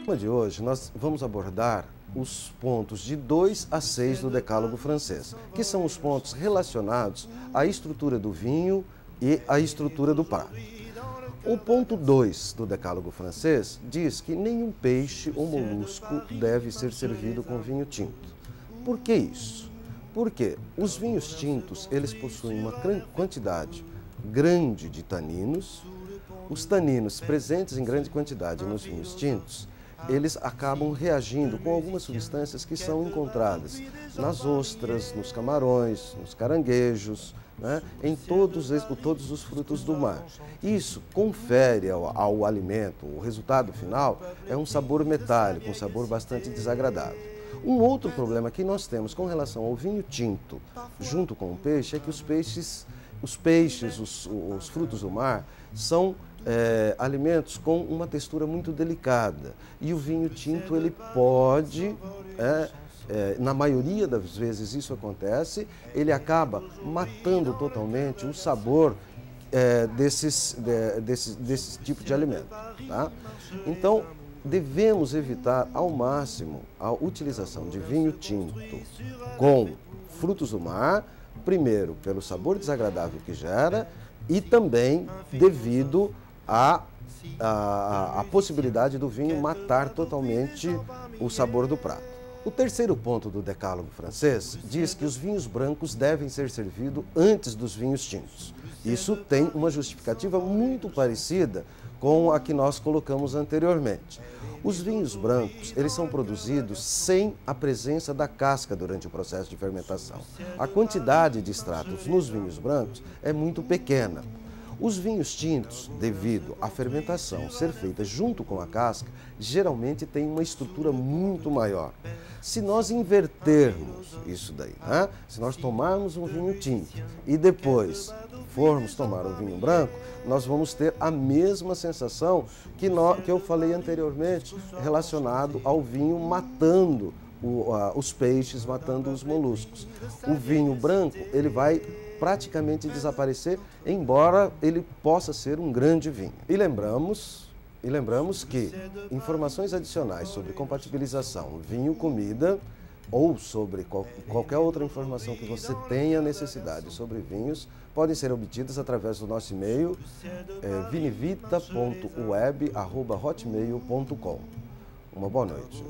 tema de hoje nós vamos abordar os pontos de 2 a 6 do Decálogo francês, que são os pontos relacionados à estrutura do vinho e à estrutura do prato. O ponto 2 do Decálogo francês diz que nenhum peixe ou molusco deve ser servido com vinho tinto. Por que isso? Porque os vinhos tintos, eles possuem uma quantidade grande de taninos. Os taninos presentes em grande quantidade nos vinhos tintos, eles acabam reagindo com algumas substâncias que são encontradas nas ostras, nos camarões, nos caranguejos, né, em todos os frutos do mar. Isso confere ao alimento, o resultado final é um sabor metálico, um sabor bastante desagradável. Um outro problema que nós temos com relação ao vinho tinto junto com o peixe é que os frutos do mar são alimentos com uma textura muito delicada e o vinho tinto ele pode, na maioria das vezes isso acontece, ele acaba matando totalmente o sabor desse tipo de alimento. Tá? Então, devemos evitar ao máximo a utilização de vinho tinto com frutos do mar, primeiro pelo sabor desagradável que gera e também devido à possibilidade do vinho matar totalmente o sabor do prato. O terceiro ponto do Decálogo francês diz que os vinhos brancos devem ser servidos antes dos vinhos tintos. Isso tem uma justificativa muito parecida com a que nós colocamos anteriormente. Os vinhos brancos, eles são produzidos sem a presença da casca durante o processo de fermentação. A quantidade de extratos nos vinhos brancos é muito pequena. Os vinhos tintos, devido à fermentação ser feita junto com a casca, geralmente têm uma estrutura muito maior. Se nós invertermos isso daí, né? Se nós tomarmos um vinho tinto e depois formos tomar um vinho branco, nós vamos ter a mesma sensação que eu falei anteriormente, relacionado ao vinho matando os peixes, matando os moluscos. O vinho branco, ele vai praticamente desaparecer, embora ele possa ser um grande vinho. E lembramos que informações adicionais sobre compatibilização vinho-comida ou sobre qualquer outra informação que você tenha necessidade sobre vinhos podem ser obtidas através do nosso e-mail vinivita.web@hotmail.com. Uma boa noite.